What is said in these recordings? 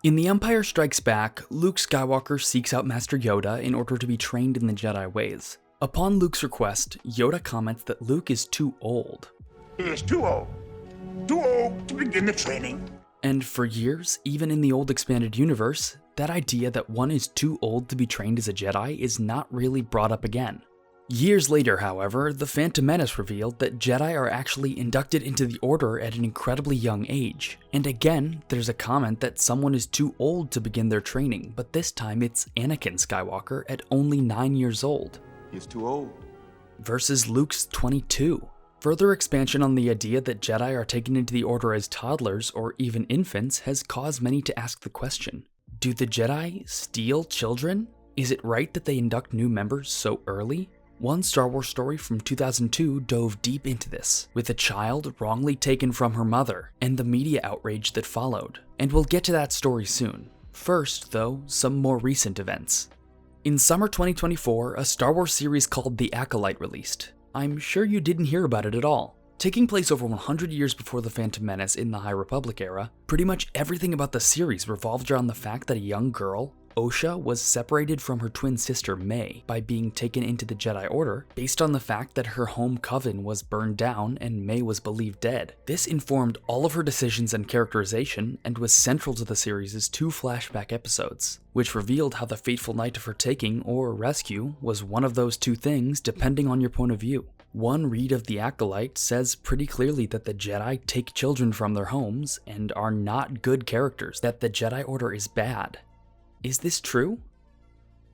In The Empire Strikes Back, Luke Skywalker seeks out Master Yoda in order to be trained in the Jedi ways. Upon Luke's request, Yoda comments that Luke is too old. He is too old. Too old to begin the training. And for years, even in the old expanded universe, that idea that one is too old to be trained as a Jedi is not really brought up again. Years later, however, The Phantom Menace revealed that Jedi are actually inducted into the Order at an incredibly young age. And again, there's a comment that someone is too old to begin their training, but this time it's Anakin Skywalker at only 9 years old. He's too old. Versus Luke's 22. Further expansion on the idea that Jedi are taken into the Order as toddlers or even infants has caused many to ask the question, do the Jedi steal children? Is it right that they induct new members so early? One Star Wars story from 2002 dove deep into this, with a child wrongly taken from her mother, and the media outrage that followed. And we'll get to that story soon. First, though, some more recent events. In summer 2024, a Star Wars series called The Acolyte released. I'm sure you didn't hear about it at all. Taking place over 100 years before The Phantom Menace in the High Republic era, pretty much everything about the series revolved around the fact that a young girl, Osha, was separated from her twin sister May by being taken into the Jedi Order based on the fact that her home coven was burned down and May was believed dead. This informed all of her decisions and characterization and was central to the series' 2 flashback episodes, which revealed how the fateful night of her taking or rescue was one of those 2 things depending on your point of view. One read of The Acolyte says pretty clearly that the Jedi take children from their homes and are not good characters, that the Jedi Order is bad. Is this true?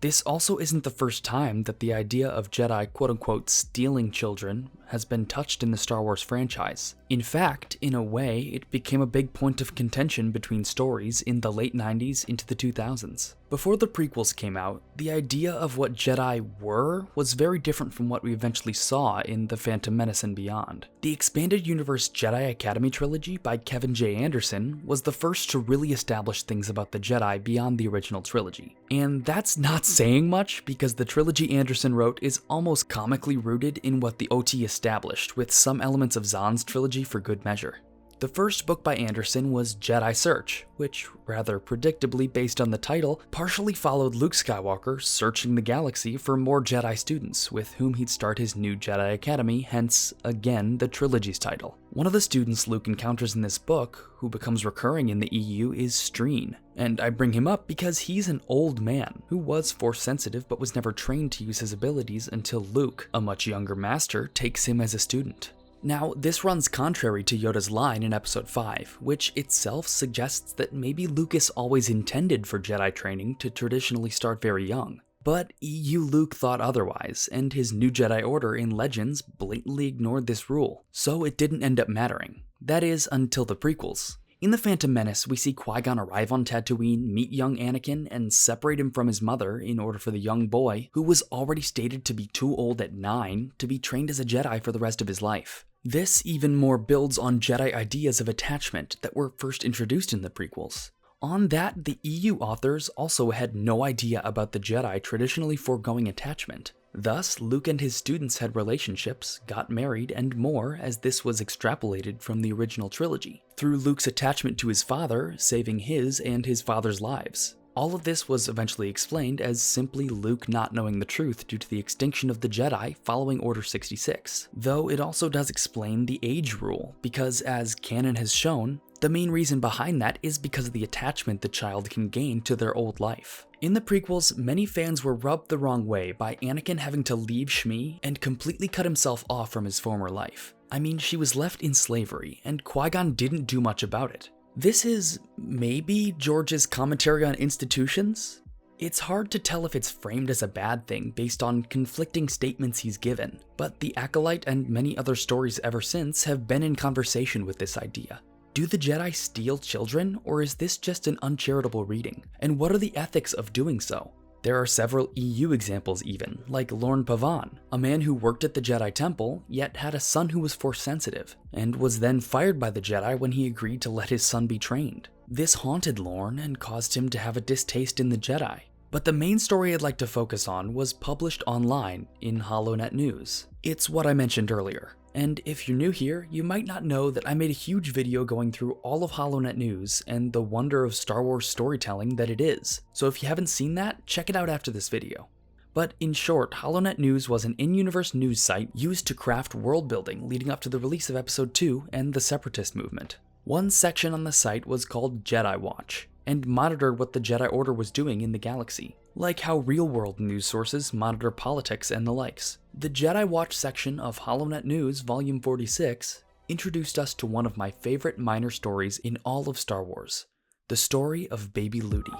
This also isn't the first time that the idea of Jedi quote-unquote stealing children has been touched in the Star Wars franchise. In fact, in a way, it became a big point of contention between stories in the late 90s into the 2000s. Before the prequels came out, the idea of what Jedi were was very different from what we eventually saw in The Phantom Menace and beyond. The Expanded Universe Jedi Academy trilogy by Kevin J. Anderson was the first to really establish things about the Jedi beyond the original trilogy. And that's not saying much, because the trilogy Anderson wrote is almost comically rooted in what the OT established, with some elements of Zahn's trilogy for good measure. The first book by Anderson was Jedi Search, which, rather predictably based on the title, partially followed Luke Skywalker searching the galaxy for more Jedi students with whom he'd start his new Jedi Academy, hence, again, the trilogy's title. One of the students Luke encounters in this book, who becomes recurring in the EU, is Streen. And I bring him up because he's an old man who was Force sensitive but was never trained to use his abilities until Luke, a much younger master, takes him as a student. Now, this runs contrary to Yoda's line in Episode 5, which itself suggests that maybe Lucas always intended for Jedi training to traditionally start very young. But EU Luke thought otherwise, and his new Jedi Order in Legends blatantly ignored this rule, so it didn't end up mattering. That is, until the prequels. In The Phantom Menace, we see Qui-Gon arrive on Tatooine, meet young Anakin, and separate him from his mother in order for the young boy, who was already stated to be too old at 9, to be trained as a Jedi for the rest of his life. This even more builds on Jedi ideas of attachment that were first introduced in the prequels. On that, the EU authors also had no idea about the Jedi traditionally foregoing attachment. Thus, Luke and his students had relationships, got married, and more, as this was extrapolated from the original trilogy, through Luke's attachment to his father, saving his and his father's lives. All of this was eventually explained as simply Luke not knowing the truth due to the extinction of the Jedi following Order 66, though it also does explain the age rule, because as canon has shown, the main reason behind that is because of the attachment the child can gain to their old life. In the prequels, many fans were rubbed the wrong way by Anakin having to leave Shmi and completely cut himself off from his former life. I mean, she was left in slavery, and Qui-Gon didn't do much about it. This is maybe George's commentary on institutions? It's hard to tell if it's framed as a bad thing based on conflicting statements he's given, but The Acolyte and many other stories ever since have been in conversation with this idea. Do the Jedi steal children, or is this just an uncharitable reading? And what are the ethics of doing so? There are several EU examples even, like Lorne Pavan, a man who worked at the Jedi Temple, yet had a son who was Force sensitive, and was then fired by the Jedi when he agreed to let his son be trained. This haunted Lorne and caused him to have a distaste in the Jedi. But the main story I'd like to focus on was published online in HoloNet News. It's what I mentioned earlier. And if you're new here, you might not know that I made a huge video going through all of HoloNet news and the wonder of Star Wars storytelling that it is. So if you haven't seen that, check it out after this video. But in short, HoloNet News was an in-universe news site used to craft world building leading up to the release of Episode 2 and the Separatist movement. One section on the site was called Jedi Watch, and monitored what the Jedi Order was doing in the galaxy, like how real-world news sources monitor politics and the likes. The Jedi Watch section of HoloNet News Volume 46 introduced us to one of my favorite minor stories in all of Star Wars, the story of baby Ludi.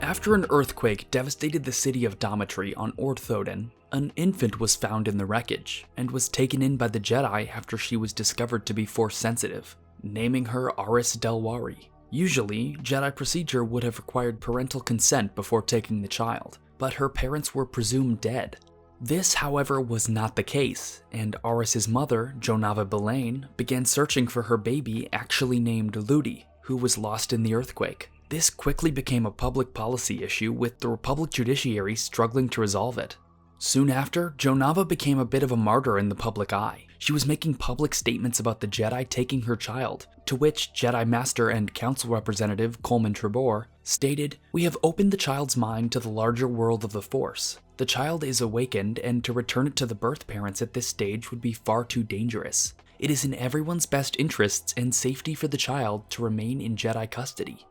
After an earthquake devastated the city of Damatri on Ord Thoden, an infant was found in the wreckage and was taken in by the Jedi after she was discovered to be Force-sensitive, naming her Aris Delwari. Usually, Jedi procedure would have required parental consent before taking the child, but her parents were presumed dead. This, however, was not the case, and Aris's mother, Jonava Belaine, began searching for her baby actually named Ludi, who was lost in the earthquake. This quickly became a public policy issue, with the Republic judiciary struggling to resolve it. Soon after, Jonava became a bit of a martyr in the public eye. She was making public statements about the Jedi taking her child, to which Jedi Master and Council Representative Coleman Trebor stated, "We have opened the child's mind to the larger world of the Force. The child is awakened, and to return it to the birth parents at this stage would be far too dangerous. It is in everyone's best interests and safety for the child to remain in Jedi custody."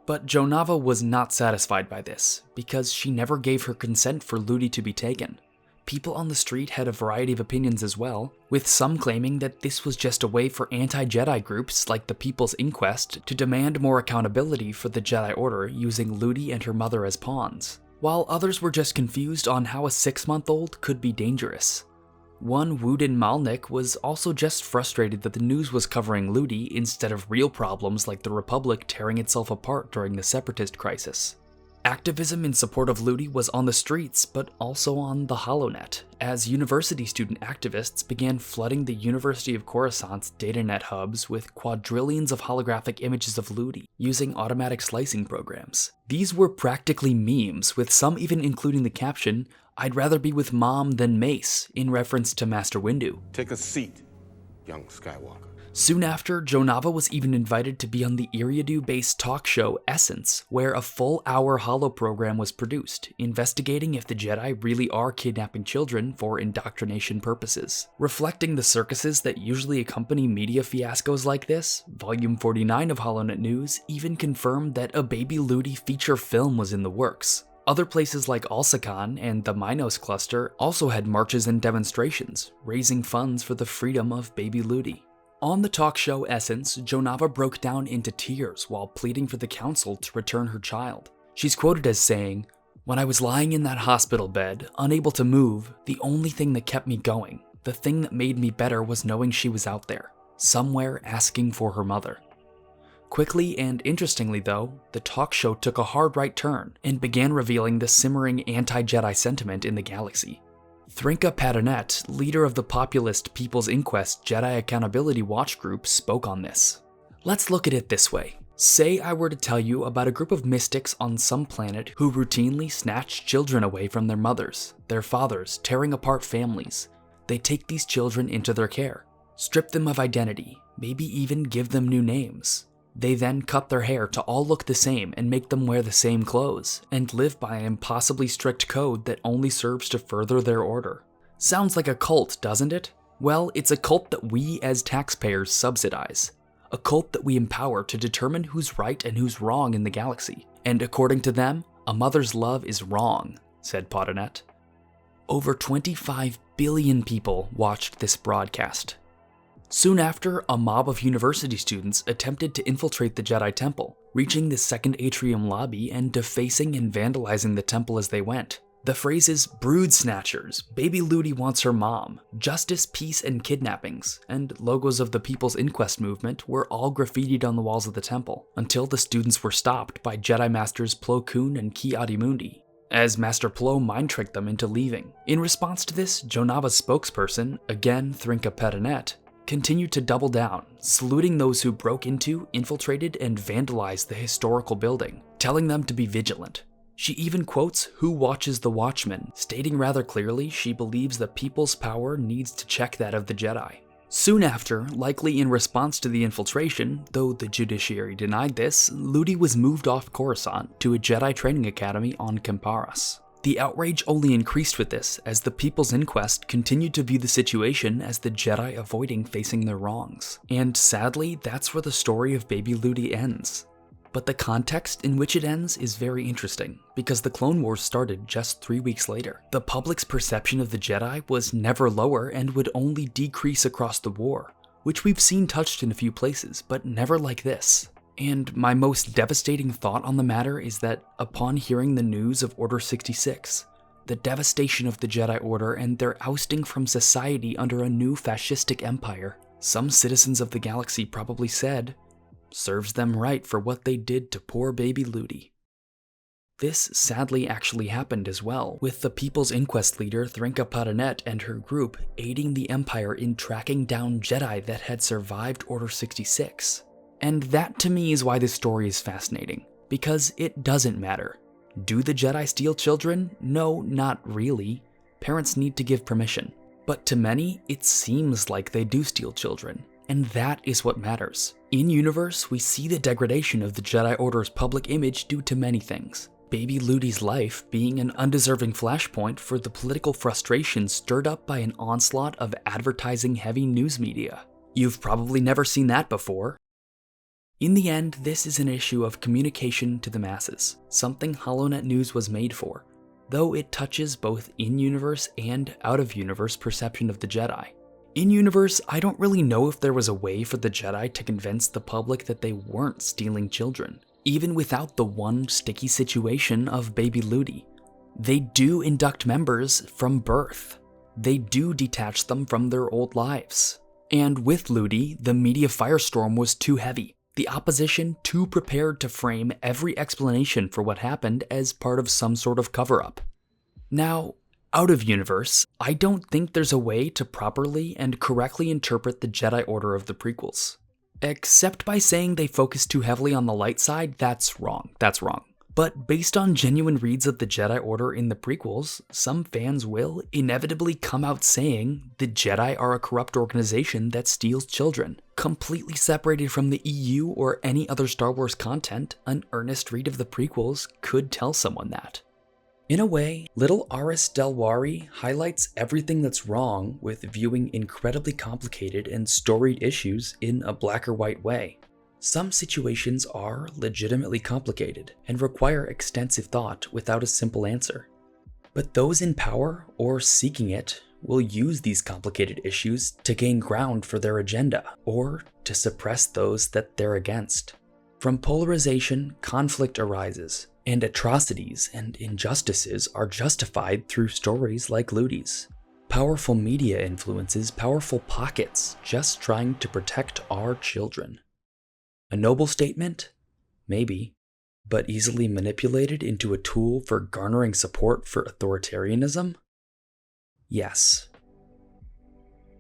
But Jonava was not satisfied by this, because she never gave her consent for Ludi to be taken. People on the street had a variety of opinions as well, with some claiming that this was just a way for anti-Jedi groups like the People's Inquest to demand more accountability for the Jedi Order using Ludi and her mother as pawns, while others were just confused on how a 6-month-old could be dangerous. One Wudin Malnik was also just frustrated that the news was covering Ludi instead of real problems like the Republic tearing itself apart during the Separatist crisis. Activism in support of Ludi was on the streets, but also on the HoloNet, as university student activists began flooding the University of Coruscant's datanet hubs with quadrillions of holographic images of Ludi using automatic slicing programs. These were practically memes, with some even including the caption, "I'd rather be with Mom than Mace," in reference to Master Windu. Take a seat, young Skywalker. Soon after, Jonava was even invited to be on the Eriadu-based talk show Essence, where a full-hour holo program was produced, investigating if the Jedi really are kidnapping children for indoctrination purposes. Reflecting the circuses that usually accompany media fiascos like this, Volume 49 of HoloNet News even confirmed that a Baby Ludi feature film was in the works. Other places like Alsakan and the Minos Cluster also had marches and demonstrations, raising funds for the freedom of baby Ludi. On the talk show Essence, Jonava broke down into tears while pleading for the council to return her child. She's quoted as saying, "When I was lying in that hospital bed, unable to move, the only thing that kept me going, the thing that made me better was knowing she was out there, somewhere asking for her mother." Quickly and interestingly though, the talk show took a hard right turn and began revealing the simmering anti-Jedi sentiment in the galaxy. Thrinka Patanet, leader of the populist People's Inquest Jedi Accountability Watch Group, spoke on this. "Let's look at it this way. Say I were to tell you about a group of mystics on some planet who routinely snatch children away from their mothers, their fathers, tearing apart families. They take these children into their care, strip them of identity, maybe even give them new names. They then cut their hair to all look the same and make them wear the same clothes, and live by an impossibly strict code that only serves to further their order. Sounds like a cult, doesn't it? Well, it's a cult that we as taxpayers subsidize. A cult that we empower to determine who's right and who's wrong in the galaxy. And according to them, a mother's love is wrong," said Potanet. Over 25 billion people watched this broadcast. Soon after, a mob of university students attempted to infiltrate the Jedi Temple, reaching the second atrium lobby and defacing and vandalizing the temple as they went. The phrases "Brood Snatchers," "Baby Ludi wants her mom," "Justice, Peace, and Kidnappings," and logos of the People's Inquest movement were all graffitied on the walls of the temple, until the students were stopped by Jedi Masters Plo Koon and Ki Adimundi, as Master Plo mind-tricked them into leaving. In response to this, Jonava's spokesperson, again Thrinka Petanet, continued to double down, saluting those who broke into, infiltrated, and vandalized the historical building, telling them to be vigilant. She even quotes Who Watches the Watchmen, stating rather clearly she believes the people's power needs to check that of the Jedi. Soon after, likely in response to the infiltration, though the judiciary denied this, Ludi was moved off Coruscant to a Jedi training academy on Camparas. The outrage only increased with this, as the People's Inquest continued to view the situation as the Jedi avoiding facing their wrongs. And sadly, that's where the story of baby Ludi ends. But the context in which it ends is very interesting, because the Clone Wars started just 3 weeks later. The public's perception of the Jedi was never lower and would only decrease across the war, which we've seen touched in a few places, but never like this. And my most devastating thought on the matter is that upon hearing the news of Order 66, the devastation of the Jedi Order and their ousting from society under a new fascistic empire, some citizens of the galaxy probably said, serves them right for what they did to poor baby Ludi. This sadly actually happened as well, with the People's Inquest leader Thrinka Padanet and her group aiding the Empire in tracking down Jedi that had survived Order 66. And that to me is why this story is fascinating, because it doesn't matter. Do the Jedi steal children? No, not really. Parents need to give permission. But to many, it seems like they do steal children, and that is what matters. In-universe, we see the degradation of the Jedi Order's public image due to many things. Baby Ludi's life being an undeserving flashpoint for the political frustration stirred up by an onslaught of advertising-heavy news media. You've probably never seen that before. In the end, this is an issue of communication to the masses, something HoloNet News was made for, though it touches both in-universe and out-of-universe perception of the Jedi. In-universe, I don't really know if there was a way for the Jedi to convince the public that they weren't stealing children, even without the one sticky situation of baby Ludi. They do induct members from birth. They do detach them from their old lives. And with Ludi, the media firestorm was too heavy. The opposition too prepared to frame every explanation for what happened as part of some sort of cover-up. Now, out of universe, I don't think there's a way to properly and correctly interpret the Jedi Order of the prequels. Except by saying they focus too heavily on the light side, that's wrong. But based on genuine reads of the Jedi Order in the prequels, some fans will inevitably come out saying the Jedi are a corrupt organization that steals children. Completely separated from the EU or any other Star Wars content, an earnest read of the prequels could tell someone that. In a way, little Aris Delwari highlights everything that's wrong with viewing incredibly complicated and storied issues in a black or white way. Some situations are legitimately complicated and require extensive thought without a simple answer. But those in power or seeking it will use these complicated issues to gain ground for their agenda or to suppress those that they're against. From polarization, conflict arises, and atrocities and injustices are justified through stories like Ludi's. Powerful media influences powerful pockets just trying to protect our children. A noble statement? Maybe, but easily manipulated into a tool for garnering support for authoritarianism? Yes.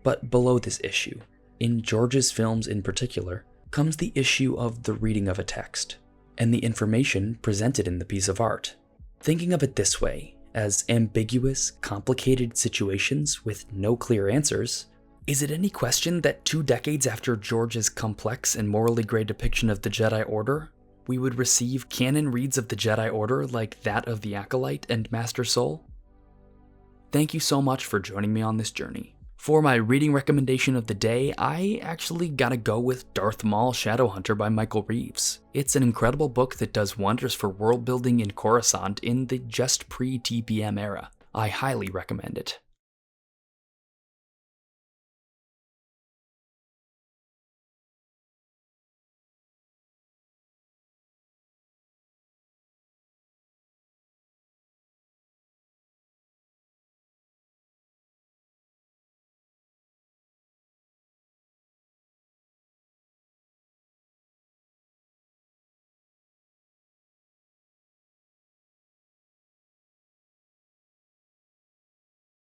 But below this issue, in George's films in particular, comes the issue of the reading of a text, and the information presented in the piece of art. Thinking of it this way, as ambiguous, complicated situations with no clear answers, is it any question that 2 decades after George's complex and morally gray depiction of the Jedi Order, we would receive canon reads of the Jedi Order like that of the Acolyte and Master Soul? Thank you so much for joining me on this journey. For my reading recommendation of the day, I actually gotta go with Darth Maul Shadowhunter by Michael Reeves. It's an incredible book that does wonders for world building in Coruscant in the just pre-TPM era. I highly recommend it.